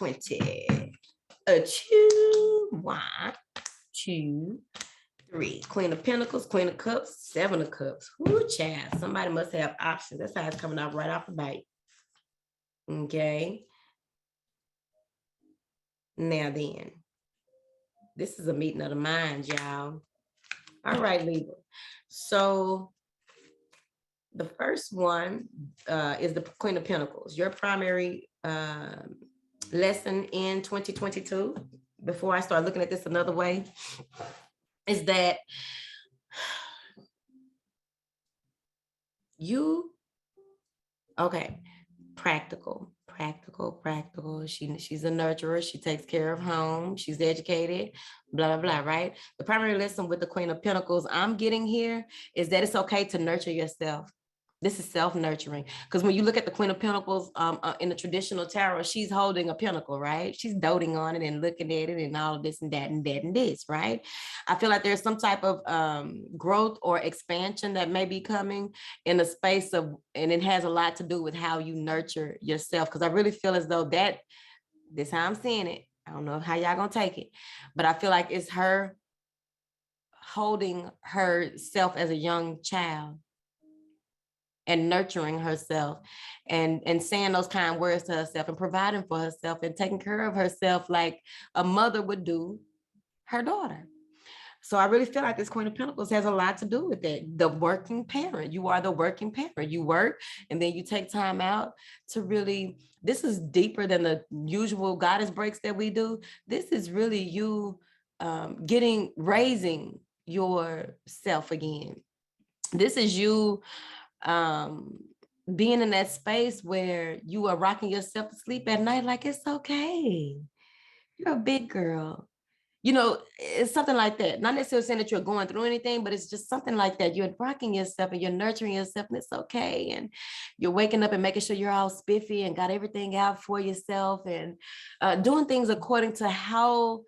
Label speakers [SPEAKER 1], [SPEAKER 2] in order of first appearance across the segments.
[SPEAKER 1] 20. A 2, 1, 2, 3. Queen of Pentacles, Queen of Cups, 7 of Cups. Whoo, child. Somebody must have options. That's how it's coming out right off the bite. Okay. Now then, this is a meeting of the minds, y'all. All right, Libra. So the first one is the Queen of Pentacles. Your primary lesson in 2022, before I start looking at this another way, is that practical. She's a nurturer. She takes care of home. She's educated, blah, blah, blah, right? The primary lesson with the Queen of Pentacles I'm getting here is that it's okay to nurture yourself. This is self-nurturing. Because when you look at the Queen of Pentacles in the traditional tarot, she's holding a pentacle, right? She's doting on it and looking at it and all of this and that and that and this, right? I feel like there's some type of growth or expansion that may be coming in the space of, and it has a lot to do with how you nurture yourself. Because I really feel as though this is how I'm seeing it. I don't know how y'all gonna take it, but I feel like it's her holding herself as a young child and nurturing herself and saying those kind words to herself and providing for herself and taking care of herself like a mother would do her daughter. So I really feel like this Queen of Pentacles has a lot to do with it. The working parent. You are the working parent. You work and then you take time out to really, this is deeper than the usual goddess breaks that we do. This is really you raising yourself again. This is you being in that space where you are rocking yourself to sleep at night like it's okay. You're a big girl. You know, it's something like that. Not necessarily saying that you're going through anything, but it's just something like that. You're rocking yourself and you're nurturing yourself and it's okay. And you're waking up and making sure you're all spiffy and got everything out for yourself and doing things according to how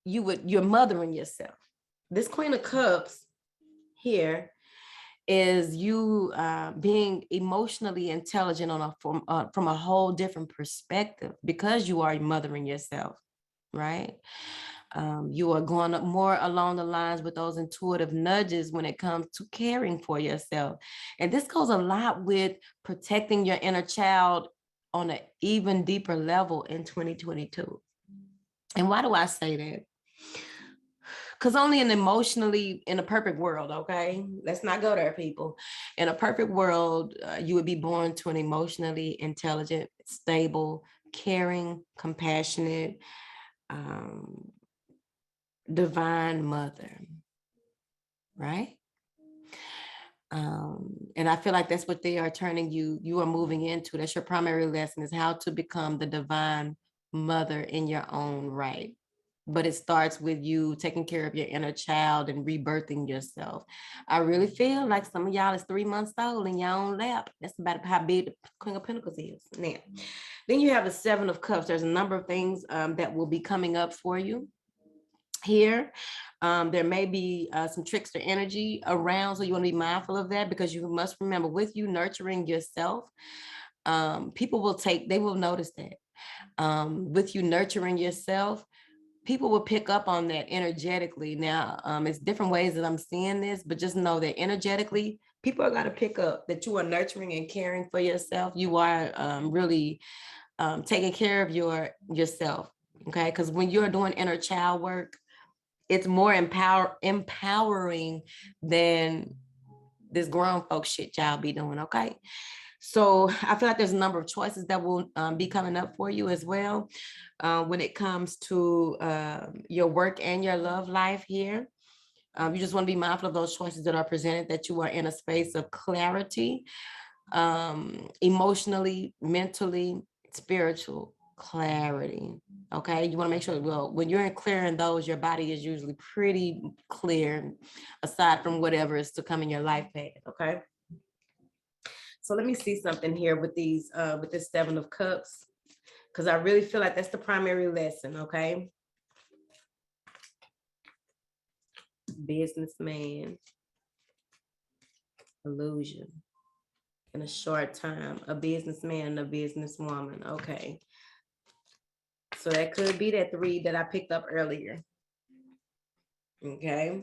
[SPEAKER 1] you're mothering yourself. This Queen of Cups here is you being emotionally intelligent from a whole different perspective because you are mothering yourself, right? You are going up more along the lines with those intuitive nudges when it comes to caring for yourself. And this goes a lot with protecting your inner child on an even deeper level in 2022. And why do I say that? Because only in a perfect world, okay? Let's not go there, people. In a perfect world, you would be born to an emotionally intelligent, stable, caring, compassionate, divine mother, right? And I feel like that's what they are turning you are moving into. That's your primary lesson, is how to become the divine mother in your own right. But it starts with you taking care of your inner child and rebirthing yourself. I really feel like some of y'all is 3 months old in your own lap. That's about how big the Queen of Pentacles is. Now, then you have the 7 of Cups. There's a number of things that will be coming up for you here. There may be some trickster energy around, so you want to be mindful of that, because you must remember, with you nurturing yourself, people will notice that. With you nurturing yourself, people will pick up on that energetically. Now, it's different ways that I'm seeing this, but just know that energetically, people are going to pick up that you are nurturing and caring for yourself. You are really taking care of yourself, okay? Because when you're doing inner child work, it's more empowering than this grown folk shit y'all be doing, okay? So I feel like there's a number of choices that will be coming up for you as well when it comes to your work and your love life here. You just want to be mindful of those choices that are presented, that you are in a space of clarity, emotionally, mentally, spiritual clarity. Okay, you want to make sure, well, when you're clearing those, your body is usually pretty clear, aside from whatever is to come in your life path. Okay. So let me see something here with this 7 of Cups, because I really feel like that's the primary lesson, okay? Businessman, illusion. In a short time, a businessman and a businesswoman, okay? So that could be that 3 that I picked up earlier. Okay.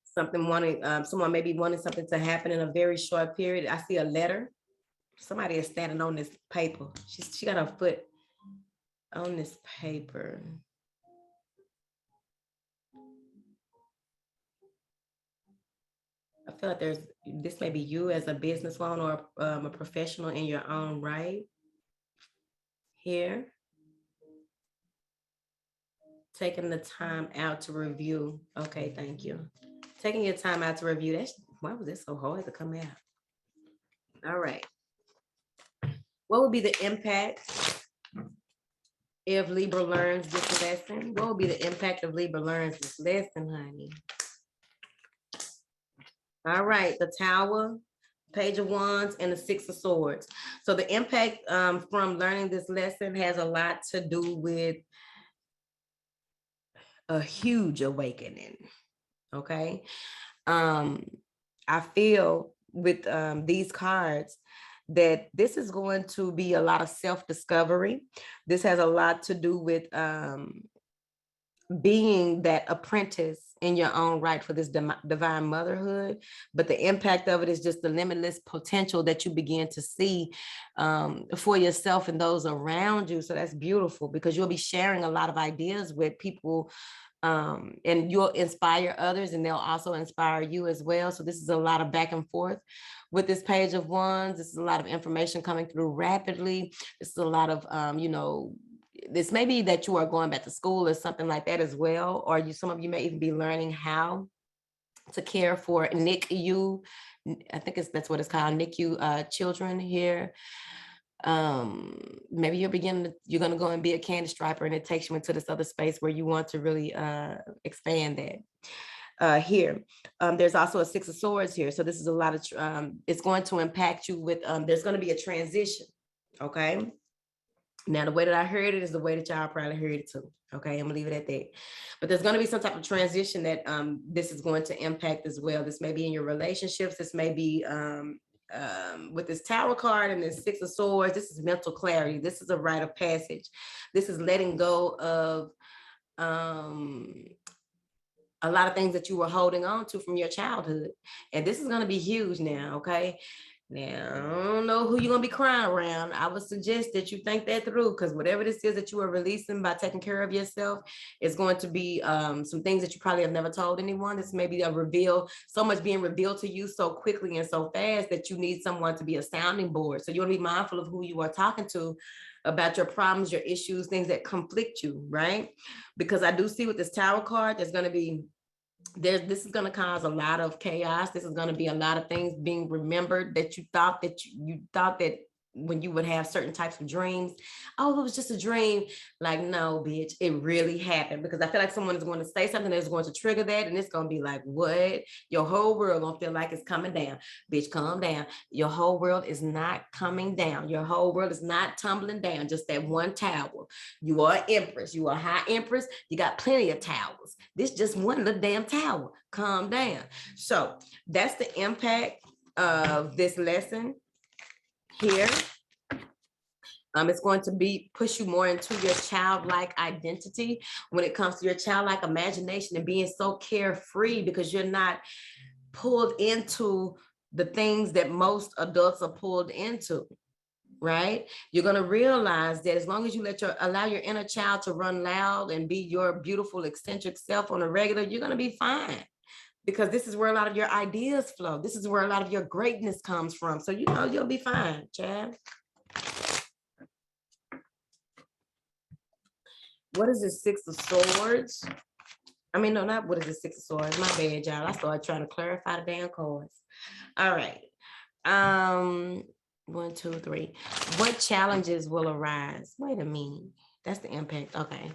[SPEAKER 1] Something wanting, someone may be wanting something to happen in a very short period. I see a letter. Somebody is standing on this paper. She got her foot on this paper. I feel like this may be you as a businesswoman or a professional in your own right. Here. Taking the time out to review. Okay, thank you. Taking your time out to review. Why was it so hard to come out? All right. What would be the impact if Libra learns this lesson? What would be the impact if Libra learns this lesson, honey? All right, the Tower, Page of Wands, and the Six of Swords. So the impact from learning this lesson has a lot to do with a huge awakening. Okay. I feel with these cards that this is going to be a lot of self-discovery. This has a lot to do with being that apprentice in your own right for this divine motherhood, but the impact of it is just the limitless potential that you begin to see for yourself and those around you. So that's beautiful, because you'll be sharing a lot of ideas with people, and you'll inspire others, and they'll also inspire you as well. So this is a lot of back and forth with this Page of Wands. This is a lot of information coming through rapidly. This is a lot of this may be that you are going back to school or something like that as well, or some of you may even be learning how to care for NICU. I think that's what it's called, NICU children here. Maybe you're going to go and be a candy striper, and it takes you into this other space where you want to really expand that. Here, there's also a Six of Swords here. So this is a lot of, it's going to impact you with, there's going to be a transition. Okay. Now, the way that I heard it is the way that y'all probably heard it too. Okay, I'm gonna leave it at that. But there's gonna be some type of transition that this is going to impact as well. This may be in your relationships. This may be with this Tower card and this Six of Swords. This is mental clarity. This is a rite of passage. This is letting go of a lot of things that you were holding on to from your childhood. And this is gonna be huge now, okay? Now, I don't know who you're going to be crying around. I would suggest that you think that through, because whatever this is that you are releasing by taking care of yourself is going to be some things that you probably have never told anyone. This may be a reveal, so much being revealed to you so quickly and so fast that you need someone to be a sounding board. So you want to be mindful of who you are talking to about your problems, your issues, things that conflict you, right? Because I do see with this Tower card, there's going to be this is going to cause a lot of chaos. This is going to be a lot of things being remembered that you thought that when you would have certain types of dreams, oh, it was just a dream. Like, no, bitch, it really happened. Because I feel like someone is going to say something that's going to trigger that, and it's going to be like, what? Your whole world going to feel like it's coming down. Bitch, calm down. Your whole world is not coming down. Your whole world is not tumbling down. Just that one tower. You are an empress. You are a high empress. You got plenty of towers. This just one little damn tower. Calm down. So that's the impact of this lesson here. It's going to push you more into your childlike identity when it comes to your childlike imagination and being so carefree, because you're not pulled into the things that most adults are pulled into, right? You're going to realize that as long as you allow your inner child to run loud and be your beautiful eccentric self on a regular, you're going to be fine. Because this is where a lot of your ideas flow. This is where a lot of your greatness comes from. So, you'll be fine, Chad. What is this Six of Swords? I mean, no, not what is the Six of Swords. My bad, y'all. I started trying to clarify the damn cards. All right. 1, 2, 3. What challenges will arise? Wait a minute. That's the impact. Okay.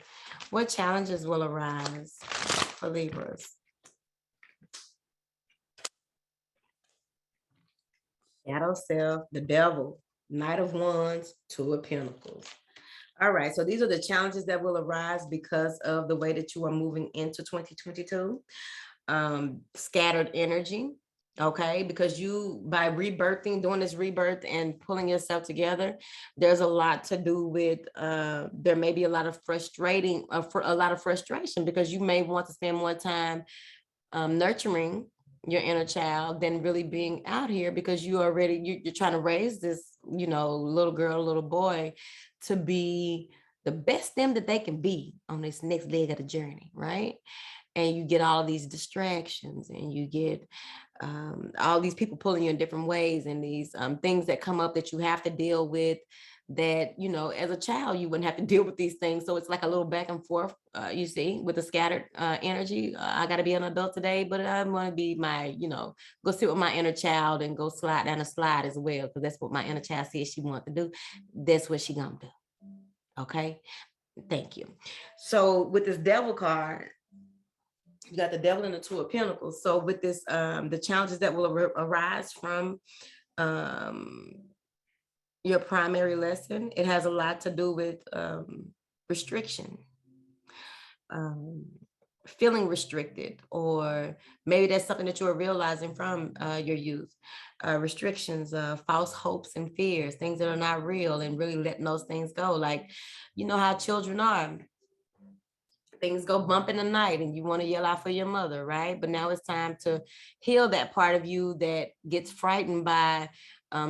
[SPEAKER 1] What challenges will arise for Libras? Shadow self, the devil, Knight of Wands, Two of Pentacles. All right, so these are the challenges that will arise because of the way that you are moving into 2022. Scattered energy, Okay, because you, by rebirthing, doing this rebirth and pulling yourself together, there's a lot to do with there may be a lot of a lot of frustration, because you may want to spend more time nurturing your inner child than really being out here, because you're trying to raise this, little girl, little boy, to be the best them that they can be on this next leg of the journey, right? And you get all of these distractions, and you get all these people pulling you in different ways, and these things that come up that you have to deal with, that, as a child, you wouldn't have to deal with these things. So it's like a little back and forth, you see, with the scattered energy. I got to be an adult today, but I'm going to be go sit with my inner child and go slide down a slide as well, because that's what my inner child says she wants to do. That's what she going to do. Okay. Thank you. So with this devil card, you got the devil and the two of pentacles. So with this, the challenges that will arise from your primary lesson, it has a lot to do with restriction, feeling restricted, or maybe that's something that you are realizing from your youth. Restrictions, false hopes and fears, things that are not real, and really letting those things go. Like, you know how children are. Things go bump in the night and you want to yell out for your mother, right? But now it's time to heal that part of you that gets frightened by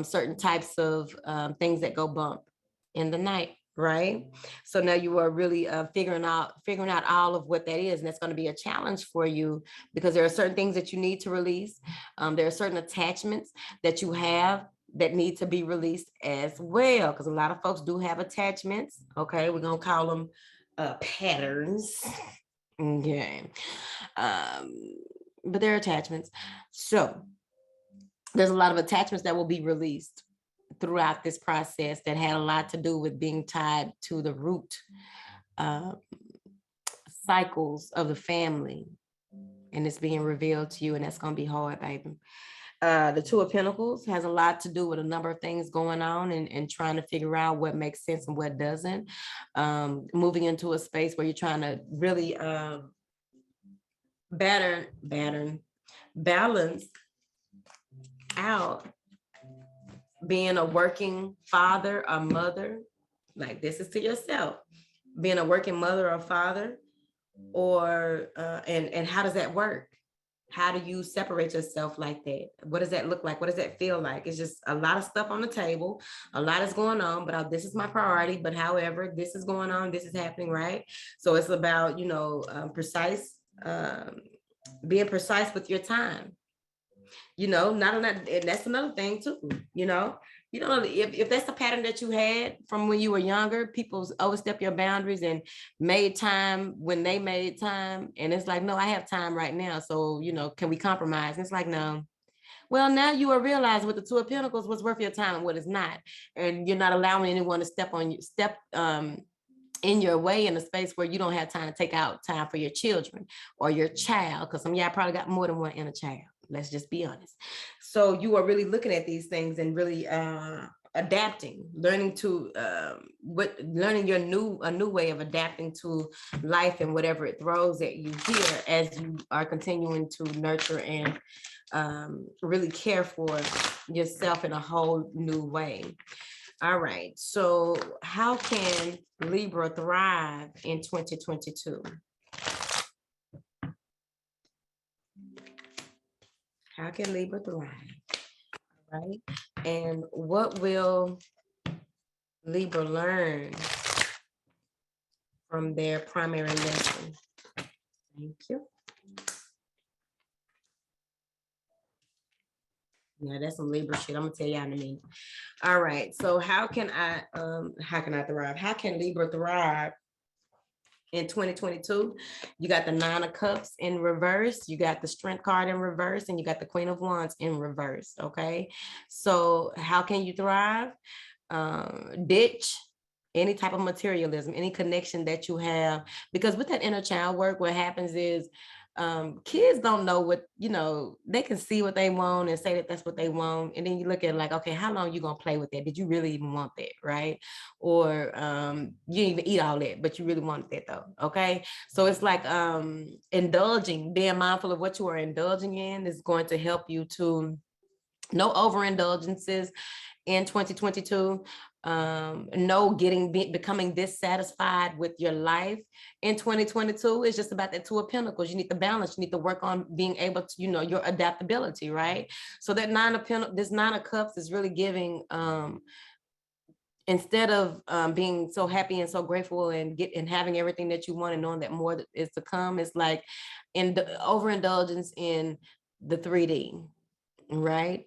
[SPEAKER 1] certain types of things that go bump in the night, right? So now you are really figuring out all of what that is, and that's going to be a challenge for you, because there are certain things that you need to release. There are certain attachments that you have that need to be released as well, because a lot of folks do have attachments. Okay, we're gonna call them patterns. Okay. But they're attachments. So there's a lot of attachments that will be released throughout this process that had a lot to do with being tied to the root cycles of the family. And it's being revealed to you, and that's going to be hard, baby. The Two of Pentacles has a lot to do with a number of things going on, and trying to figure out what makes sense and what doesn't. Moving into a space where you're trying to really balance out being a working father or mother. Like, this is to yourself, being a working mother or father, or and how does that work? How do you separate yourself like that? What does that look like? What does that feel like? It's just a lot of stuff on the table. A lot is going on, but this is my priority. But however, this is going on, this is happening, right? So it's about, being precise with your time. And that's another thing too, if that's a pattern that you had from when you were younger, people overstep your boundaries and made time when they made time. And it's like, no, I have time right now. So, can we compromise? And it's like, no. Well, now you will realize with the Two of Pentacles, what's worth your time and what is not. And you're not allowing anyone to step in your way in a space where you don't have time to take out time for your children or your child. Because some of y'all probably got more than one inner child. Let's just be honest. So you are really looking at these things and really adapting, learning a new way of adapting to life and whatever it throws at you here, as you are continuing to nurture and really care for yourself in a whole new way. All right. So how can Libra thrive in 2022? How can Libra thrive? Right? And what will Libra learn from their primary lesson? Thank you. Yeah, that's some Libra shit. I'm gonna tell y'all in a minute. All right. So how can I thrive? How can Libra thrive in 2022? You got the Nine of Cups in reverse, you got the Strength card in reverse, and you got the Queen of Wands in reverse. Okay, so how can you thrive? Ditch any type of materialism, any connection that you have, because with that inner child work, what happens is Kids don't know what, they can see what they want and say that that's what they want. And then you look at it like, okay, how long you gonna play with that? Did you really even want that, right? Or you didn't even eat all that, but you really wanted that though, okay? So it's like indulging, being mindful of what you are indulging in is going to help you to no overindulgences in 2022. No becoming dissatisfied with your life in 2022. It's just about that Two of Pentacles. You need the balance. You need to work on being able to, your adaptability, right? So that this Nine of Cups is really giving, instead of being so happy and so grateful and having everything that you want and knowing that more is to come, it's like overindulgence in the 3D, right?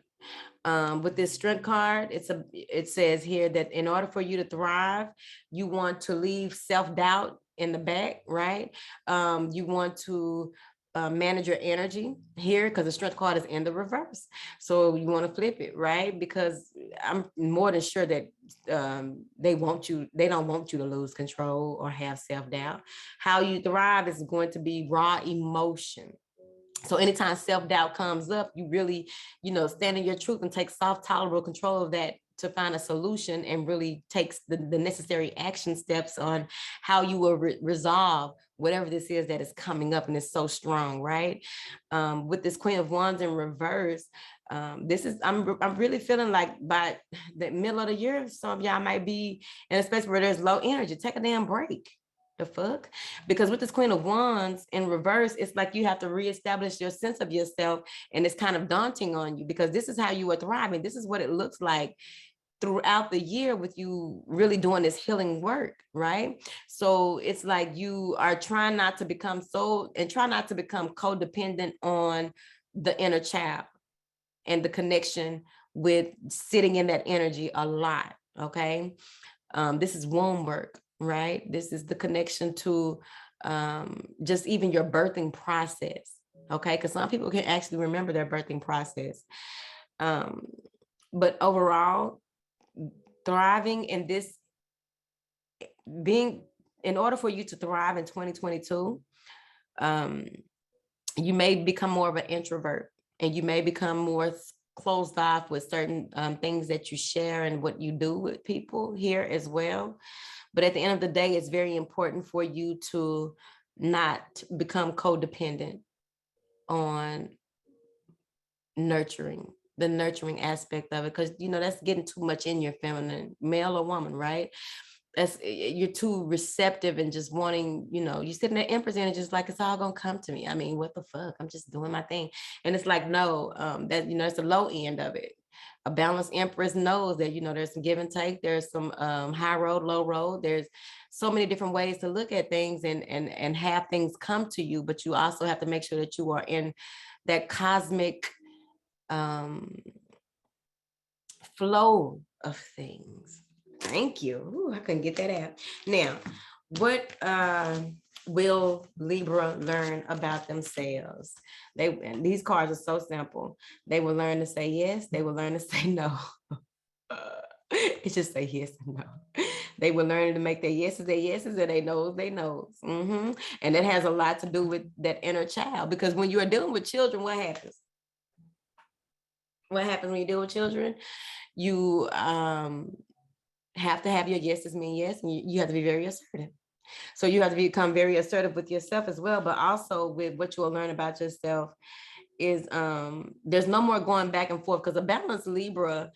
[SPEAKER 1] With this Strength card, it says here that in order for you to thrive, you want to leave self-doubt in the back, right? You want to manage your energy here, because the Strength card is in the reverse. So you want to flip it, right? Because I'm more than sure that they don't want you to lose control or have self-doubt. How you thrive is going to be raw emotion. So anytime self-doubt comes up, you really, stand in your truth and take soft, tolerable control of that to find a solution, and really takes the necessary action steps on how you will resolve whatever this is that is coming up and is so strong, right? With this Queen of Wands in reverse, I'm really feeling like by the middle of the year, some of y'all might be in a space where there's low energy. Take a damn break. The fuck? Because with this Queen of Wands in reverse, it's like you have to reestablish your sense of yourself, and it's kind of daunting on you, because this is how you are thriving. This is what it looks like throughout the year with you really doing this healing work, right? So it's like you are trying not to become codependent on the inner child and the connection with sitting in that energy a lot, okay? This is womb work, right? This is the connection to just even your birthing process, okay? Because some people can actually remember their birthing process. But overall, thriving in this, in order for you to thrive in 2022, you may become more of an introvert, and you may become more closed off with certain things that you share and what you do with people here as well. But at the end of the day, it's very important for you to not become codependent on the nurturing aspect of it, because that's getting too much in your feminine, male or woman, right? You're too receptive and just wanting, you sit in that Empress and it's just like, it's all gonna come to me. I mean, what the fuck? I'm just doing my thing. And it's like, no, that it's the low end of it. A balanced Empress knows that, there's some give and take. There's some high road, low road. There's so many different ways to look at things and have things come to you. But you also have to make sure that you are in that cosmic flow of things. Thank you. Ooh, I couldn't get that out. Now, what will Libra learn about themselves? And these cards are so simple. They will learn to say yes. They will learn to say no. It's just say yes and no. They will learn to make their yeses and their noes they knows. And that has a lot to do with that inner child, because when you are dealing with children, what happens? What happens when you deal with children? You have to have your yeses mean yes, and you have to be very assertive. So you have to become very assertive with yourself as well, but also with what you will learn about yourself is there's no more going back and forth, because a balanced Libra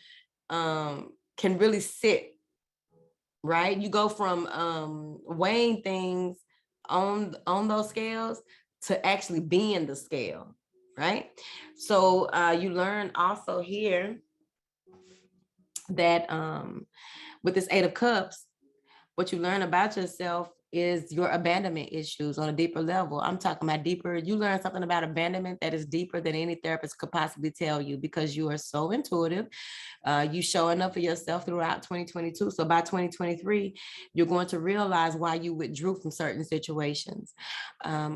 [SPEAKER 1] can really sit, right? You go from weighing things on those scales to actually being the scale, right? So you learn also here that with this Eight of Cups, what you learn about yourself is your abandonment issues on a deeper level. I'm talking about deeper. You learn something about abandonment that is deeper than any therapist could possibly tell you, because you are so intuitive. You showing up for yourself throughout 2022. So by 2023, you're going to realize why you withdrew from certain situations,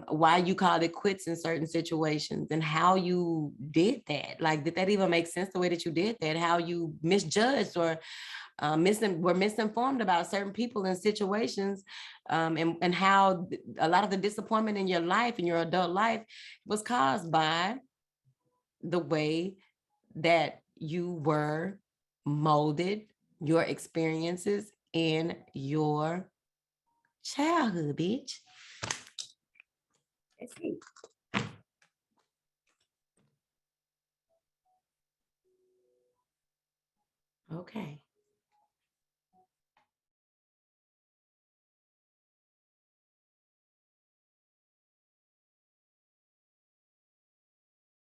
[SPEAKER 1] why you called it quits in certain situations, and how you did that. Like, did that even make sense the way that you did that? How you misjudged or we're misinformed about certain people and situations, and how a lot of the disappointment in your life, in your adult life, was caused by the way that you were molded, your experiences in your childhood, bitch. Let's see. Okay.